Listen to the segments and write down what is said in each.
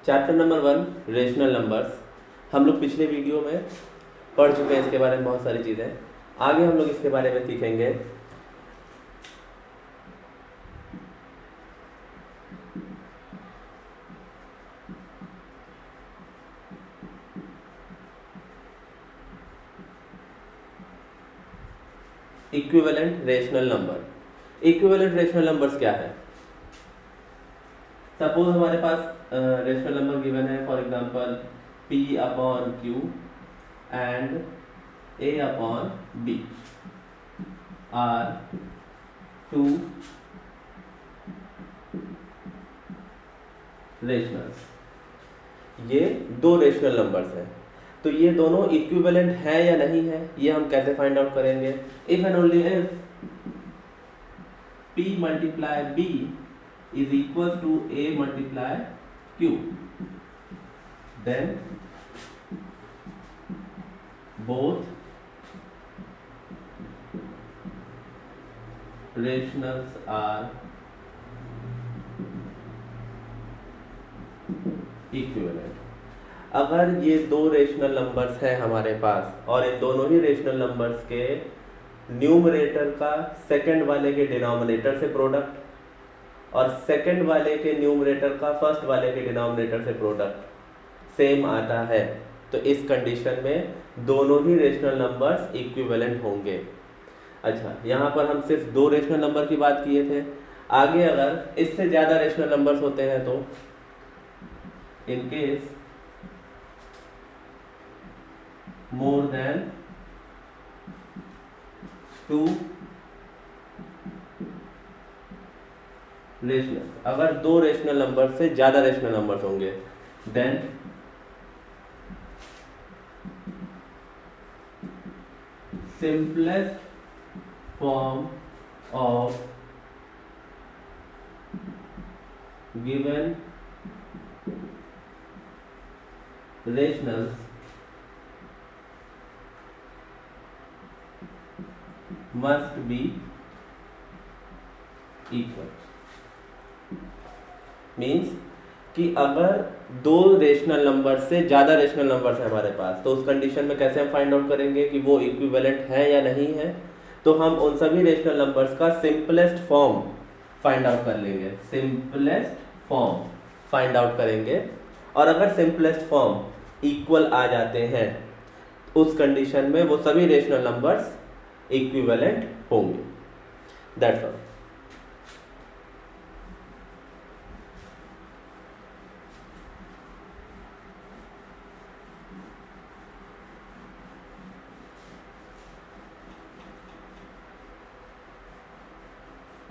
Chapter number 1 rational numbers. हम लोग पिछले वीडियो में पढ़ चुके हैं इसके बारे में बहुत सारी चीज़ें। आगे हम लोग इसके बारे में सीखेंगे। Equivalent rational number. Equivalent rational numbers क्या है? सपोज हमारे पास रेशनल नंबर गिवन है, for example P upon Q and A upon B are two rationals. ये दो रेशनल नंबर्स हैं, तो ये दोनों इक्विवेलेंट है या नहीं है, ये हम कैसे फाइंड आउट करेंगे? If and only if P multiply B is equal to A multiply Q, then both rationals are equivalent। अगर ये दो रेशनल नंबर्स हैं हमारे पास और इन दोनों ही रेशनल नंबर्स के न्यूमरेटर का सेकंड वाले के डिनोमिनेटर से प्रोडक्ट और सेकंड वाले के न्यूमरेटर का फर्स्ट वाले के डिनोमिनेटर से प्रोडक्ट सेम आता है, तो इस कंडीशन में दोनों ही रेशनल नंबर्स इक्विवेलेंट होंगे। अच्छा, यहाँ पर हम सिर्फ दो रेशनल नंबर की बात किए थे। आगे अगर इससे ज़्यादा रेशनल नंबर्स होते हैं तो in case more than two rational, अगर दो रेशनल नंबर से ज्यादा रेशनल नंबर्स होंगे, then simplest form of given rationals must be equal. Means कि अगर दो रेशनल नंबर से ज़्यादा रेशनल नंबर्स है हमारे पास, तो उस कंडीशन में कैसे हम फाइंड आउट करेंगे कि वो इक्विवेलेंट है या नहीं है? तो हम उन सभी रेशनल नंबर्स का सिंपलेस्ट फॉर्म फाइंड आउट कर लेंगे। सिंपलेस्ट फॉर्म फाइंड आउट करेंगे, और अगर सिंपलेस्ट फॉर्म इक्वल आ जाते हैं उस कंडीशन में वो सभी रेशनल नंबर्स इक्विवेलेंट होंगे। That's all.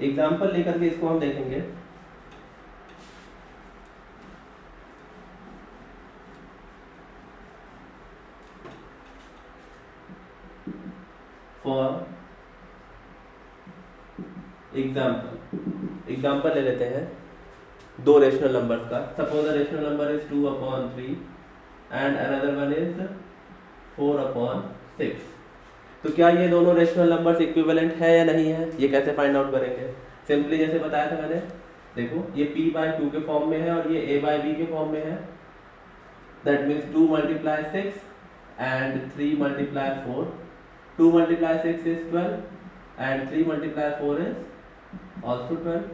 एग्जाम्पल लेकर के इसको हम देखेंगे। फॉर एग्जाम्पल ले लेते हैं दो रेशनल नंबर्स का। Suppose the rational number is 2 upon 3 and another one is 4 upon 6। तो क्या ये दोनों रेशनल नंबर्स इक्विवेलेंट है या नहीं है, ये कैसे फाइंड आउट करेंगे? सिंपली जैसे बताया था मैंने, देखो ये P बाय 2 के फॉर्म में है और ये A बाय B के फॉर्म में है। That means 2 multiply 6 and 3 multiply 4। 2 multiply 6 is 12 and 3 multiply 4 is also 12,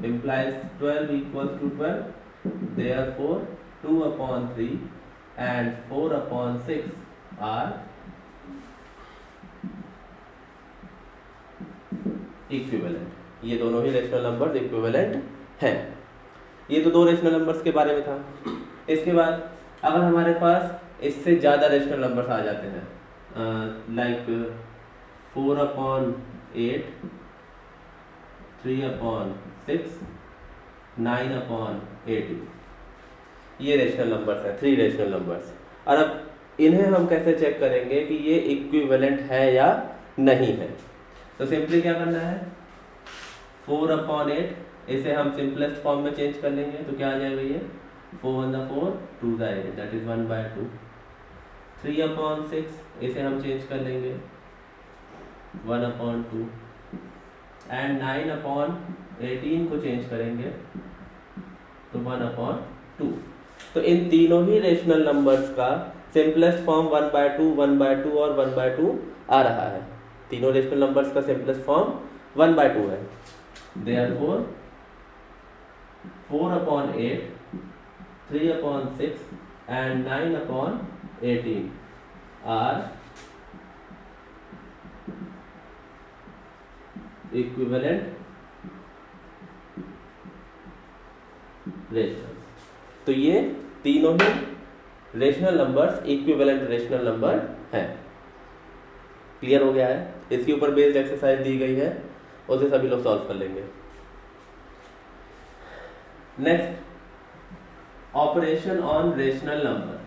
implies 12 equals to 12। therefore 2 upon 3 and 4 upon 6 are equivalent. ये दोनों ही रेशनल नंबर्स इक्विवेलेंट हैं। ये तो दो रेशनल नंबर्स के बारे में था। इसके बाद अगर हमारे पास इससे ज़्यादा रेशनल नंबर्स आ जाते हैं, लाइक 4 अपॉन 8, 3 अपॉन 6, 9 अपॉन 18, ये रेशनल नंबर्स हैं, 3 रेशनल नंबर्स। और अब इन्हें हम कैसे चेक करेंगे कि ये इक्विवेलेंट है या नहीं है? तो सिंपली क्या करना है, 4 अपॉन 8 इसे हम सिंपलेस्ट फॉर्म में चेंज कर लेंगे, तो क्या आ जाएगा ये 4 1 4 2 8, दैट इज 1/2। 3 अपॉन 6 इसे हम चेंज कर लेंगे 1 अपॉन 2 एंड 9 अपॉन 18 को चेंज करेंगे तो 1 अपॉन 2। तो इन तीनों ही रेशनल नंबर्स का सिंपलेस्ट फॉर्म 1/2, 1/2 और 1/2 आ रहा है। तीनों रेशनल नंबर्स का सिंपलेस्ट फॉर्म 1/2 है। Therefore 4/8, 3/6 and 9/18 are equivalent rational. तो ये तीनों ही rational numbers equivalent rational number हैं। क्लियर हो गया है? इसके ऊपर बेस्ड एक्सरसाइज दी गई है, उसे सभी लोग सॉल्व कर लेंगे। Next, operation on rational number.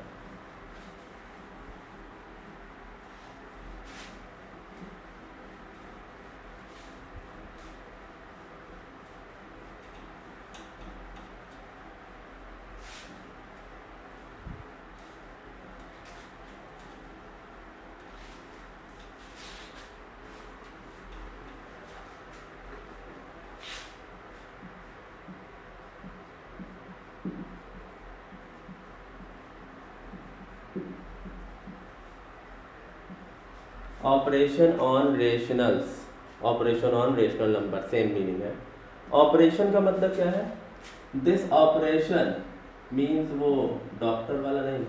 Operation on rationals, operation on rational number, same meaning है। ऑपरेशन का मतलब क्या है? दिस ऑपरेशन मीन्स वो डॉक्टर वाला नहीं,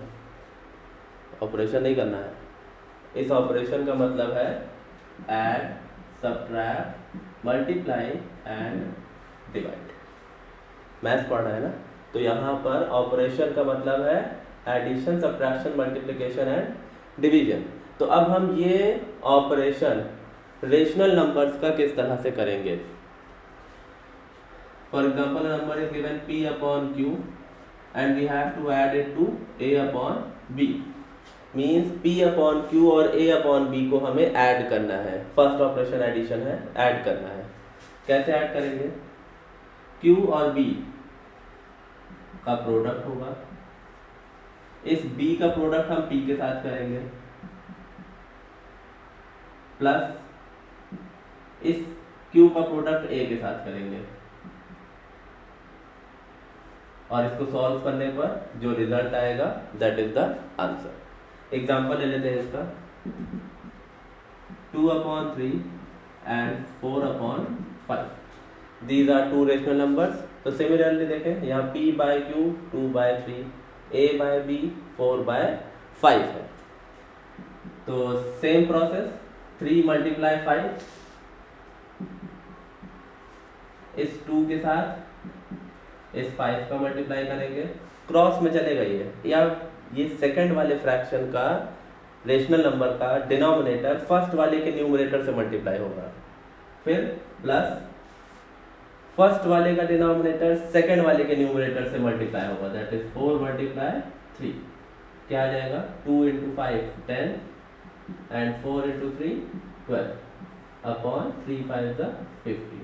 ऑपरेशन नहीं करना है। इस ऑपरेशन का मतलब है add, subtract, multiply and divide. Maths पढ़ना है ना, तो यहाँ पर ऑपरेशन का मतलब है addition, subtraction, multiplication and division. तो अब हम ये ऑपरेशन रेशनल नंबर्स का किस तरह से करेंगे? For example, number is given p/q and we have to add it to a/b, means p/q और a/b को हमें ऐड करना है। फर्स्ट ऑपरेशन एडिशन है, ऐड करना है। कैसे ऐड करेंगे? q और b का प्रोडक्ट होगा, इस b का प्रोडक्ट हम p के साथ करेंगे, प्लस इस q का प्रोडक्ट a के साथ करेंगे, और इसको सॉल्व करने पर जो रिजल्ट आएगा that is the answer. Example ले लेते हैं इसका, 2/3 and 4/5, these are two rational numbers. तो सिमिलरली देखें, यहाँ p/q 2/3, a/b 4/5 है। तो सेम प्रोसेस, 3 × 5 इस 2 के साथ इस 5 का मल्टीप्लाई करेंगे, क्रॉस में चलेगा ये, या ये सेकंड वाले फ्रैक्शन का रेशनल नंबर का डिनोमिनेटर फर्स्ट वाले के न्यूमरेटर से मल्टीप्लाई होगा, फिर प्लस फर्स्ट वाले का डिनोमिनेटर सेकंड वाले के न्यूमरेटर से मल्टीप्लाई होगा, दैट इज 4 × 3। क्या आ जाएगा? 2 × 5 10 and 4 × 3 12 upon 3 5 50।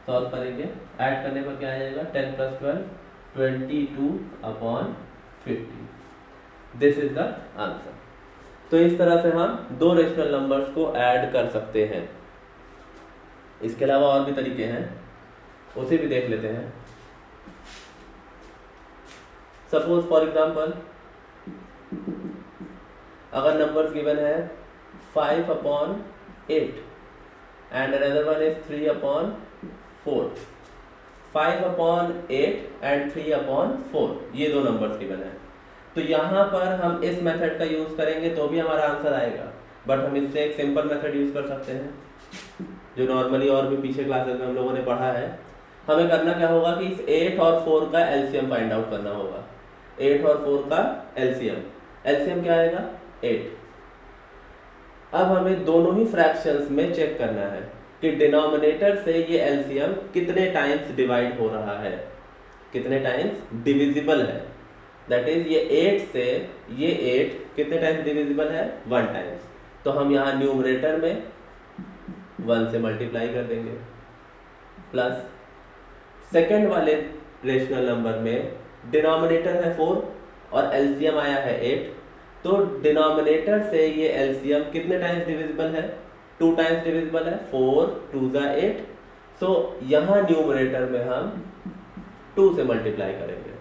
सॉल्व करेंगे, ऐड करने पर क्या आ जाएगा? 10 + 12 22/50। This is the answer. तो इस तरह से हम दो रेशनल नंबर्स को ऐड कर सकते हैं। इसके अलावा और भी तरीके हैं, उसे भी देख लेते हैं। सपोज फॉर एग्जांपल, अगर नंबर्स गिवन है 5/8 and another one is 3/4, 5/8 and 3/4, ये दो नंबर्स गिवन है। तो यहाँ पर हम इस मेथड का यूज करेंगे तो भी हमारा आंसर आएगा, बट हम इससे एक सिंपल मेथड यूज कर सकते हैं जो नॉर्मली और भी पीछे क्लासेस में हम लोगों ने पढ़ा है। हमें करना क्या होगा कि इस 8 और 4 का एलसीएम फाइंड आउट करना होगा। 8 और 4 का एलसीएम क्या आएगा? 8। अब हमें दोनों ही फ्रैक्शंस में चेक करना है कि डिनोमिनेटर से ये एलसीएम कितने टाइम्स डिवाइड हो रहा है, कितने टाइम्स डिविजिबल है। दैट इज ये 8 से ये 8 कितने टाइम्स डिविजिबल है? 1 टाइम्स। तो हम यहाँ न्यूमरेटर में 1 से मल्टीप्लाई कर देंगे, प्लस सेकेंड वाले रेशनल नंबर में डिनोमिनेटर है 4 और एलसीएम आया है 8, तो डिनोमिनेटर से ये एलसीएम कितने टाइम्स डिविजिबल है? 2 टाइम्स डिविजिबल है, 4 2 = 8। सो यहाँ न्यूमरेटर में हम 2 से मल्टीप्लाई करेंगे,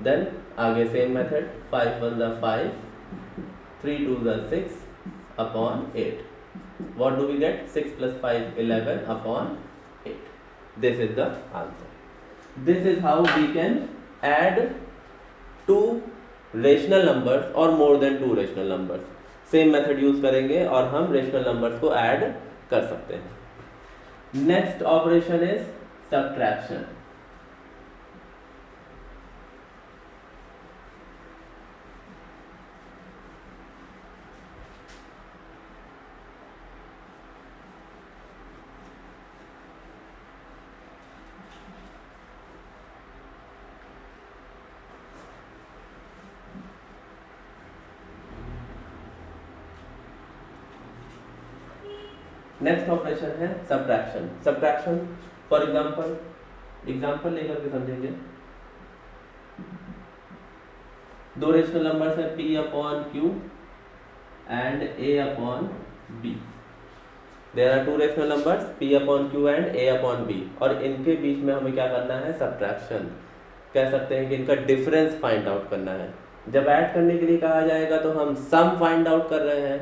देन आगे सेम मेथड 5 1 ज़ा 5, 3 2 ज़ा 6 upon 8. What do we get? 6 plus 5 11 upon 8. This is the answer. This is how we can add two rational numbers or more than two rational numbers. Same method use करेंगे और हम rational numbers को add कर सकते हैं. Next operation is subtraction. Next operation है subtraction. Subtraction for example लेकर के समझेंगे. दो रेशनल नंबर्स है p upon q and a upon b. There are two rational numbers p upon q and a upon b, और इनके बीच में हमें क्या करना है? सब्ट्रैक्शन. कह सकते हैं कि इनका डिफरेंस फाइंड आउट करना है. जब ऐड करने के लिए कहा जाएगा तो हम सम फाइंड आउट कर रहे हैं,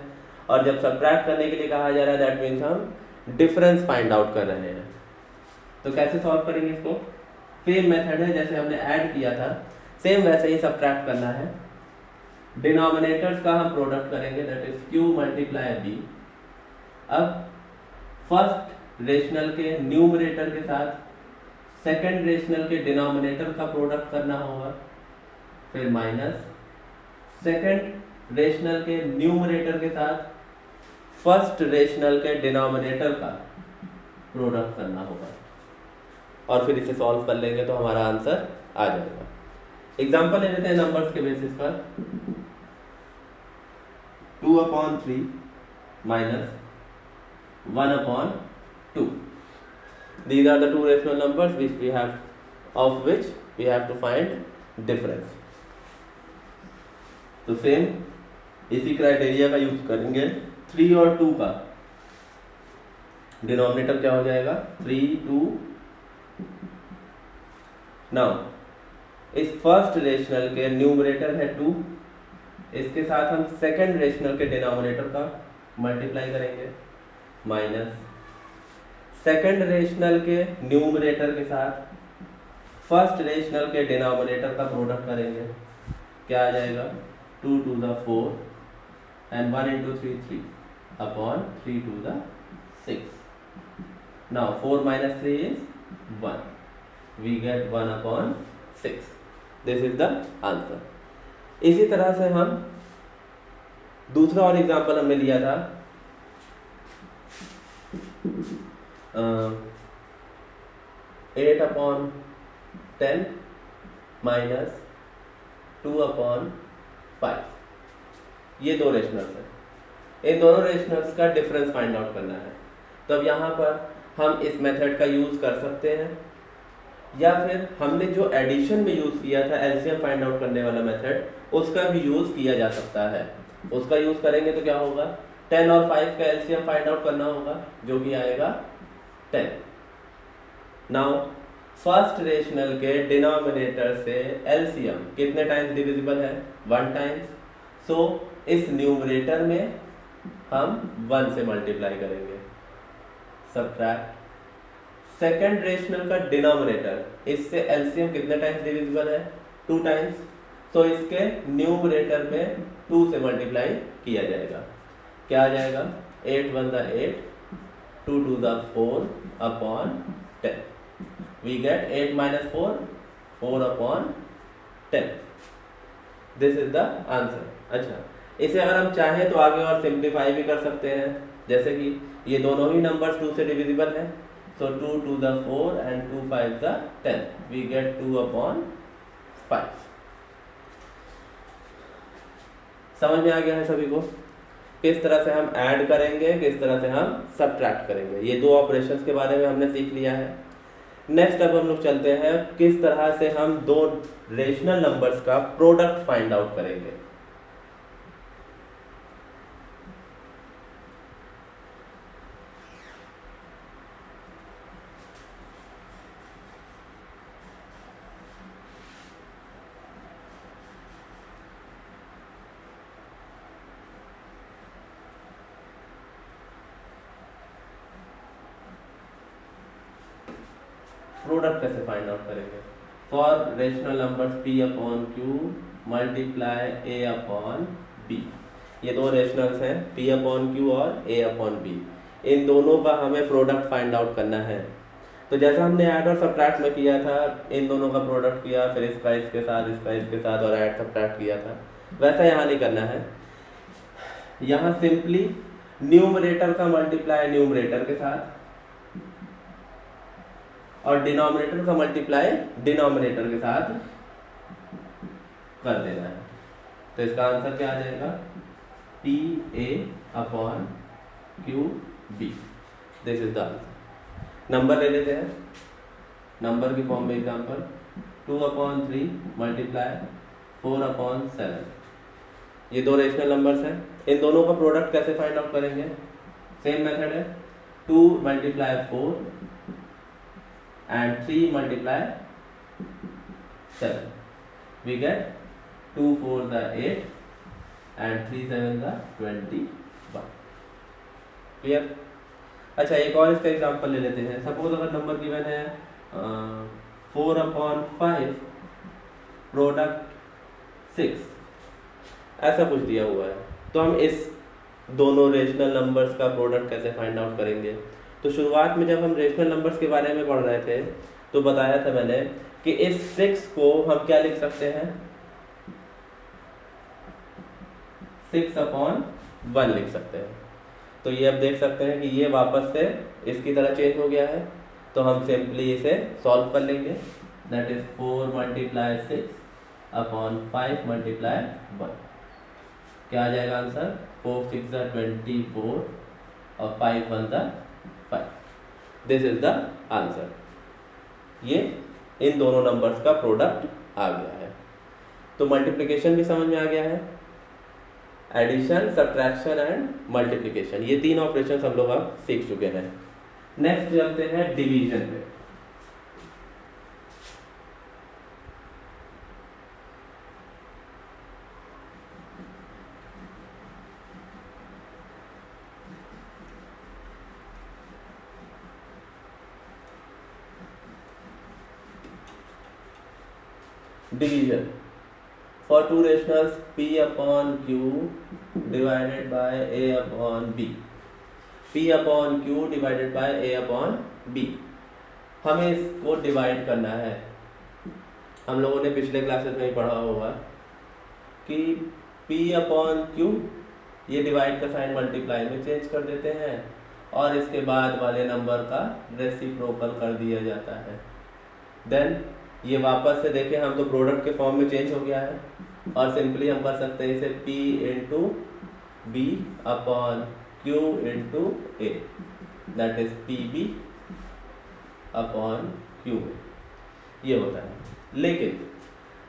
और जब सब्ट्रैक्ट करने के लिए कहा जा रहा है दैट मीन्स हम डिफरेंस फाइंड आउट कर रहे हैं. तो कैसे सॉल्व करेंगे इसको? सेम मेथड है जैसे हमने ऐड किया था, सेम वैसे ही सब्ट्रैक्ट करना है. डिनोमिनेटर्स का हम प्रोडक्ट करेंगे, that is q multiply b. अब फर्स्ट रेशनल के न्यूमरेटर के साथ सेकंड रेशनल के डिनोमिनेटर का प्रोडक्ट करना होगा, फिर माइनस सेकंड रेशनल के न्यूमरेटर के साथ फर्स्ट रेशनल के डिनोमिनेटर का प्रोडक्ट करना होगा, और फिर इसे सॉल्व कर लेंगे तो हमारा आंसर आ जाएगा. एग्जांपल ले लेते हैं नंबर्स के बेसिस पर. 2 upon 3 minus 1 upon 2. These are the two rational numbers which we have, of which we have to find difference. तो सेम इसी क्राइटेरिया का यूज करेंगे. 3 और 2 का डिनोमिनेटर क्या हो जाएगा? 3 2. नाउ इस फर्स्ट रेशनल के न्यूमरेटर है 2, इसके साथ हम सेकंड रेशनल के डिनोमिनेटर का मल्टीप्लाई करेंगे, माइनस सेकंड रेशनल के न्यूमरेटर के साथ फर्स्ट रेशनल के डिनोमिनेटर का प्रोडक्ट करेंगे. क्या आ जाएगा? 2 2 ज़ा 4 and 1 into 3 3 upon 3 2 ज़ा 6. Now 4 minus 3 is 1. We get 1 upon 6. This is the answer. इसी तरह से हम दूसरा और एग्जांपल हमने लिया था. 8 upon 10 minus 2 upon 5. ये दो रेशनल्स हैं. इन दोनों रेशनल्स का डिफरेंस फाइंड आउट करना है. तो अब यहाँ पर हम इस मेथड का यूज कर सकते हैं, या फिर हमने जो एडिशन में यूज किया था एलसीएम फाइंड आउट करने वाला मेथड, उसका भी यूज किया जा सकता है. उसका यूज करेंगे तो क्या होगा? 10 और 5 का एलसीएम फाइंड आउट करना होगा, जो कि आएगा 10. नाउ फर्स्ट रेशनल के डिनोमिनेटर से एलसीएम कितने टाइम्स डिविजिबल है? 1 टाइम्स. सो इस न्यूमरेटर में हम 1 से मल्टीप्लाई करेंगे. सब्ट्रैक्ट सेकंड रेशनल का डिनोमिनेटर, इससे एलसीएम कितने टाइम्स डिविजिबल है? 2 टाइम्स. सो इसके न्यूमरेटर में 2 से मल्टीप्लाई किया जाएगा. क्या आ जाएगा? 8 1 ज़ा 8, 2 2 ज़ा 4 upon 10. We get 8 minus 4, 4 upon 10. This is the answer. अच्छा, इसे अगर हम चाहें तो आगे और सिंप्लीफाई भी कर सकते हैं, जैसे कि ये दोनों ही नंबर्स 2 से डिविजिबल हैं. So 2 2 ज़ा 4 and 2 5 ज़ा 10. We get 2 upon 5. समझ में आ गया है सभी को? किस तरह से हम ऐड करेंगे, किस तरह से हम सब्ट्रैक्ट करेंगे. ये दो ऑपरेशंस के बारे में हमने सीख लिया है. नेक्स्ट अब हम लोग चलते हैं किस तरह से हम दो रेशनल नंबर्स का प्रोडक्ट फाइंड आउट करेंगे. प्रोडक्ट कैसे फाइंड आउट करेंगे? For rational numbers p upon q multiply a upon b। ये दो रेशनल्स हैं p अपॉन q और a अपॉन b, इन दोनों का हमें प्रोडक्ट फाइंड आउट करना है। तो जैसा हमने ऐड और सब्ट्रैक्ट में किया था, इन दोनों का प्रोडक्ट किया, फिर इसका इसके साथ, इसका इसके साथ और ऐड सब्ट्रैक्ट किया था, वैसा यहाँ नहीं करना है। यहाँ सिंपली न्यूमरेटर का मल्टीप्लाई न्यूमरेटर के साथ और डिनोमिनेटर का मल्टीप्लाई डिनोमिनेटर के साथ कर देना है। तो इसका आंसर क्या आ जाएगा? P A upon Q B. This is the answer. Number ले लेते हैं, नंबर की फॉर्म में एग्जाम्पल 2/3 मल्टीप्लाई 4/7। ये दो रेशनल नंबर्स हैं, इन दोनों का प्रोडक्ट कैसे फाइंड आउट करेंगे? सेम मेथड है, 2 multiply 4 and 3 multiply 7, we get 2 4 the 8 and 3 7 the 21। Clear? अच्छा, एक और इसका एग्जांपल ले लेते हैं। सपोज अगर नंबर गिवन है 4/5 प्रोडक्ट 6, ऐसा कुछ दिया हुआ है, तो हम इस दोनों रेशनल नंबर्स का प्रोडक्ट कैसे फाइंड आउट करेंगे? तो शुरुआत में जब हम रेशनल नंबर्स के बारे में पढ़ रहे थे तो बताया था मैंने कि इस 6 को हम क्या लिख सकते हैं? 6/1 लिख सकते हैं। तो ये अब देख सकते हैं कि ये वापस से इसकी तरह चेंज हो गया है, तो हम सिंपली इसे सॉल्व कर लेंगे। That is 4 multiply 6/5 multiply 1। क्या आ जाएगा आंसर? 4 6 24 और 5 1 5। This is the answer. ये इन दोनों नंबर्स का प्रोडक्ट आ गया है। तो मल्टीप्लिकेशन भी समझ में आ गया है, एडिशन, सब्ट्रैक्शन एंड मल्टीप्लिकेशन, ये 3 ऑपरेशंस हम लोग अब सीख चुके हैं। नेक्स्ट चलते हैं डिवीजन पे। Division for two rationals p upon q divided by a upon b, p upon q divided by a upon b। हमें इसको डिवाइड करना है। हम लोगों ने पिछले क्लासेस में ही पढ़ा होगा कि p अपॉन q, ये डिवाइड का साइन मल्टीप्लाई में चेंज कर देते हैं और इसके बाद वाले नंबर का रेसिप्रोकल कर दिया जाता है। देन ये वापस से देखें, हम तो प्रोडक्ट के फॉर्म में चेंज हो गया है और सिंपली हम कर सकते हैं इसे p into B upon Q into A, that is P B upon Q A, ये होता है। लेकिन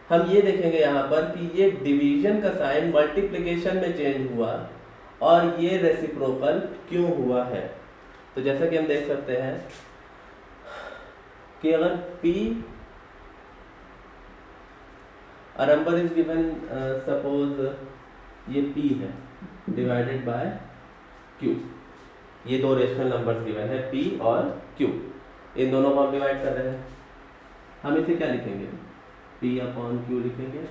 हम ये देखेंगे यहाँ पर कि ये डिवीजन का साइन मल्टीप्लिकेशन में चेंज हुआ और ये रेसिप्रोकल क्यों हुआ है? तो जैसा कि हम देख सकते हैं कि अगर p a number is given, suppose ये p है डिवाइडेड बाय q, ये दो रेशनल नंबर्स गिवन है p और q, इन दोनों को हम डिवाइड कर रहे हैं। हम इसे क्या लिखेंगे? p अपॉन q लिखेंगे,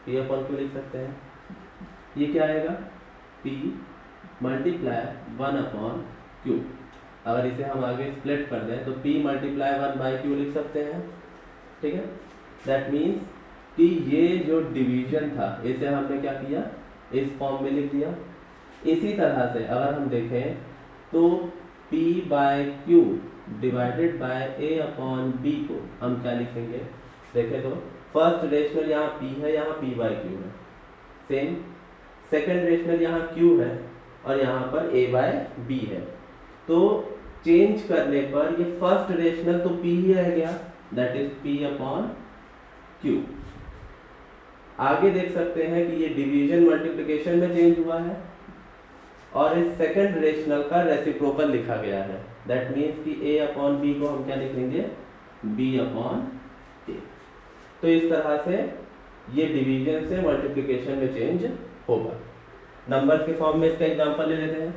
p अपॉन q लिख सकते हैं। ये क्या आएगा? p multiply 1 upon q। अगर इसे हम आगे स्प्लिट कर दें तो p मल्टीप्लाई 1 बाई q लिख सकते हैं। ठीक है, दैट मीन्स कि ये जो डिवीजन था इसे हमने क्या किया? इस फॉर्म में लिख दिया। इसी तरह से अगर हम देखें तो p by q divided by a upon b को हम क्या लिखेंगे? देखें तो फर्स्ट रेशनल यहाँ p है, यहाँ p बाय q है, सेम। सेकंड रेशनल यहाँ q है और यहाँ पर a बाय b है। तो चेंज करने पर ये फर्स्ट रेशनल तो p ही रह गया, that is p upon q। आगे देख सकते हैं कि ये डिवीजन मल्टीप्लिकेशन में चेंज हुआ है और इस सेकंड रेशनल का रेसिप्रोकल लिखा गया है, दैट मीन्स कि a अपॉन b को हम क्या लिखेंगे? b upon a। तो इस तरह से ये डिवीजन से मल्टीप्लिकेशन में चेंज होगा। नंबर्स के फॉर्म में इसका एग्जांपल ले लेते हैं।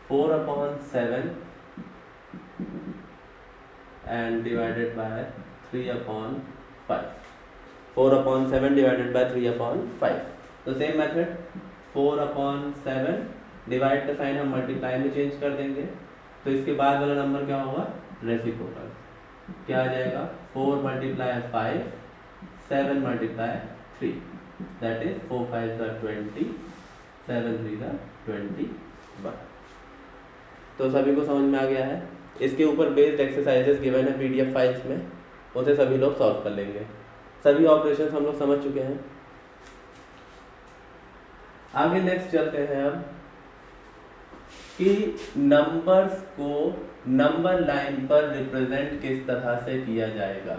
4/7 and divided by 3/5. 4/7 divided by 3/5. तो सेम मेथड 4/7 डिवाइड का साइन हम मल्टीप्लाई में चेंज कर देंगे, तो इसके बाद वाला नंबर क्या होगा, रेसिप्रोकल। क्या आ जाएगा, 4 × 5, 7 × 3, दैट इज 4 × 5 = 20, 7 × 3 = 21। तो सभी को समझ में आ गया है। इसके ऊपर बेस्ड एक्सरसाइजेस गिवन है PDF फाइल्स में, उसे सभी लोग सॉल्व कर लेंगे। सभी ऑपरेशंस हम लोग समझ चुके हैं। आगे नेक्स्ट चलते हैं अब कि नंबर्स को नंबर लाइन पर रिप्रेजेंट किस तरह से किया जाएगा।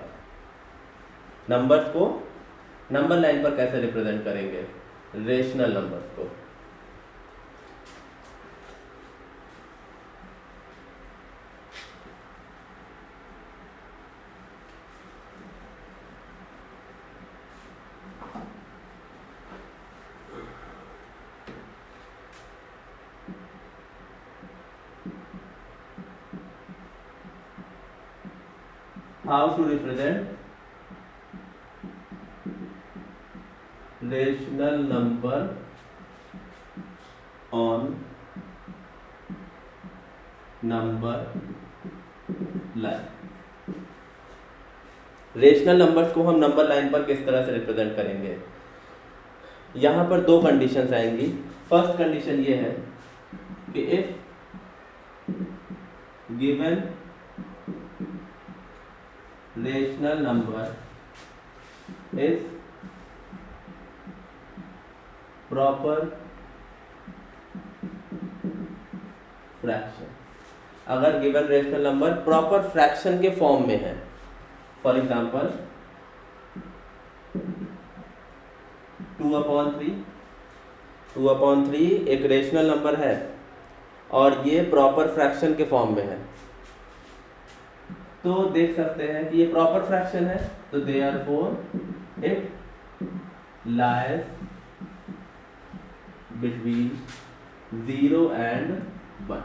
नंबर्स को नंबर लाइन पर कैसे रिप्रेजेंट करेंगे, रेशनल नंबर्स को। How to represent rational number on number line। Rational numbers को हम नंबर लाइन पर किस तरह से रिप्रेजेंट करेंगे। यहाँ पर दो कंडीशंस आएंगी। फर्स्ट कंडीशन ये है कि if given rational number is proper fraction, अगर given rational number proper fraction के फॉर्म में है, फॉर एग्जांपल 2/3 एक रेशनल नंबर है और ये प्रॉपर फ्रैक्शन के फॉर्म में है, तो देख सकते हैं कि ये प्रॉपर फ्रैक्शन है, तो therefore it lies between 0 and 1।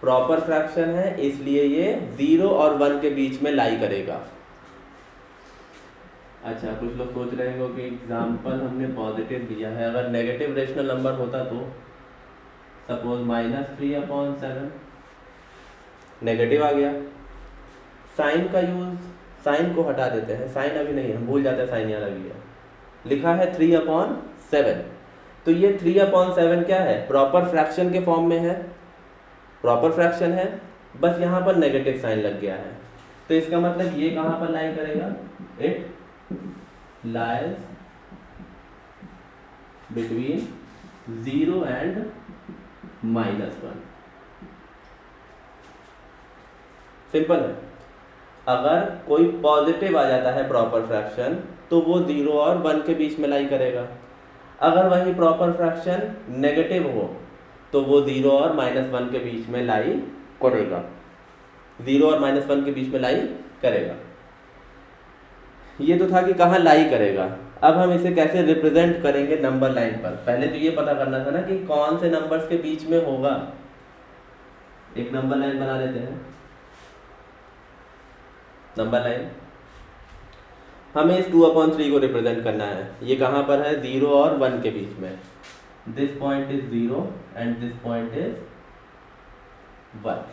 Proper fraction है इसलिए ये 0 और 1 के बीच में लाई करेगा। अच्छा, कुछ लोग सोच रहे होंगे कि एग्जाम्पल हमने पॉजिटिव दिया है, अगर नेगेटिव रेशनल नंबर होता तो सपोज -3/7 नेगेटिव आ गया। साइन का यूज, साइन को हटा देते हैं, साइन अभी नहीं, हम भूल जाते हैं साइन यहाँ लगी है, लिखा है 3/7, तो ये 3/7 क्या है, प्रॉपर फ्रैक्शन के फॉर्म में है, प्रॉपर फ्रैक्शन है, बस यहाँ पर नेगेटिव साइन लग गया है, तो इसका मतलब ये कहाँ पर लाई करेगा, it lies between 0 and -1। Simple है। अगर कोई पॉजिटिव आ जाता है प्रॉपर फ्रैक्शन तो वो 0 और 1 के बीच में लाई करेगा, अगर वही प्रॉपर फ्रैक्शन नेगेटिव हो तो वो 0 और -1 के बीच में लाई करेगा, 0 और -1 के बीच में लाई करेगा। ये तो था कि कहाँ लाई करेगा। अब हम इसे कैसे रिप्रेजेंट करेंगे नंबर लाइन पर। पहले तो ये पता करना था ना कि कौन से नंबर्स के बीच में होगा। एक नंबर लाइन बना लेते हैं। नंबर लाइन हमें इस 2/3 को रिप्रेजेंट करना है। ये कहाँ पर है, 0 और 1 के बीच में। This point is 0 and this point is 1।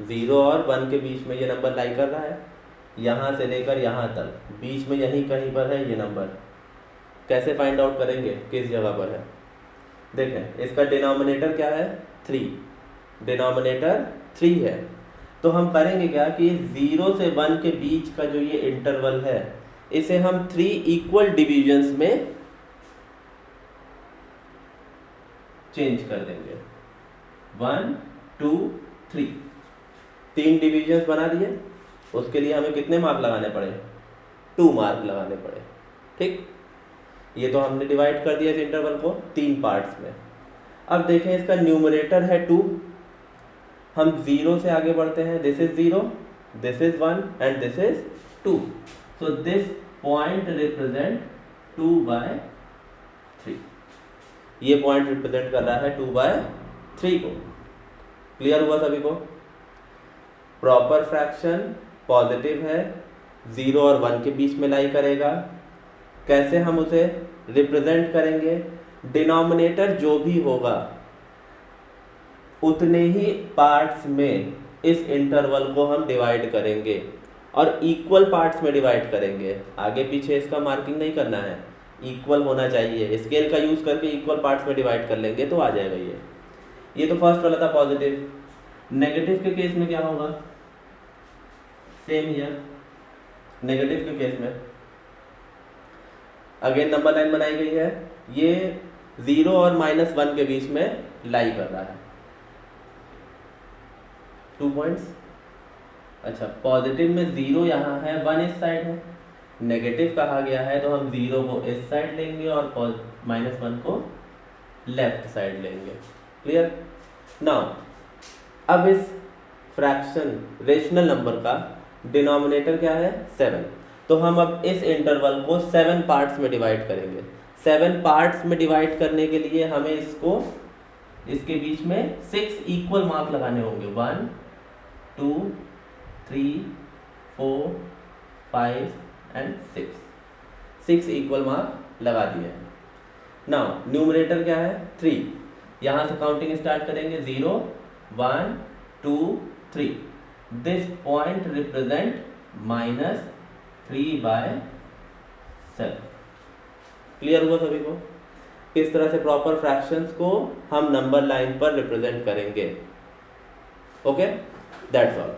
0 और 1 के बीच में ये नंबर लाई कर रहा है, यहाँ से लेकर यहाँ तक बीच में यहीं कहीं पर है ये नंबर। कैसे फाइंड आउट करेंगे किस जगह पर है। देखें, इसका डिनोमिनेटर क्या है, 3, डिनोमिनेटर 3 है, तो हम करेंगे क्या कि 0 से 1 के बीच का जो ये इंटरवल है इसे हम 3 इक्वल डिविजन्स में चेंज कर देंगे। 1 2 3 3 डिविजन्स बना दिए। उसके लिए हमें कितने मार्क लगाने पड़े, 2 मार्क लगाने पड़े। ठीक, ये तो हमने डिवाइड कर दिया इस इंटरवल को 3 पार्ट्स में। अब देखें, इसका न्यूमरेटर है 2, हम 0 से आगे बढ़ते हैं। This is 0, this is 1 and this is 2, so this point represent 2/3। ये पॉइंट रिप्रेजेंट कर रहा है 2/3। 3 को। क्लियर हुआ सभी को? प्रॉपर फ्रैक्शन पॉजिटिव है, 0 और 1 के बीच में लाई करेगा। कैसे हम उसे रिप्रेजेंट करेंगे? डिनोमिनेटर जो भी होगा उतने ही पार्ट्स में इस इंटरवल को हम डिवाइड करेंगे और इक्वल पार्ट्स में डिवाइड करेंगे। आगे पीछे इसका मार्किंग नहीं करना है, इक्वल होना चाहिए। स्केल का यूज करके इक्वल पार्ट्स में डिवाइड कर लेंगे तो आ जाएगा ये तो फर्स्ट वाला था पॉजिटिव। नेगेटिव के केस में क्या होगा? सेम हियर, नेगेटिव के केस में अगेन नंबर लाइन बनाई गई है, ये 0 और -1 के बीच में लाई कर रहा है। 2 पॉइंट्स। अच्छा, पॉजिटिव में 0 यहाँ है, 1 इस साइड है। नेगेटिव कहा गया है तो हम 0 को इस साइड लेंगे और -1 को लेफ्ट साइड लेंगे। क्लियर? नाउ अब इस फ्रैक्शन रेशनल नंबर का डिनोमिनेटर क्या है? 7। तो हम अब इस इंटरवल को 7 पार्ट्स में डिवाइड करेंगे। 7 पार्ट्स में डिवाइड करने के लिए हमें इसके बीच में 6 इक्वल मार्क लगाने होंगे। 1 2 3 4 5 एंड 6 इक्वल मार्क लगा दिए हैं। नाउ न्यूमरेटर क्या है? 3। यहां से काउंटिंग स्टार्ट करेंगे। 0 1 2 3। This point represent -3/7। क्लियर हुआ सभी को? इस तरह से प्रॉपर फ्रैक्शंस को हम नंबर लाइन पर रिप्रेजेंट करेंगे। Okay, that's all.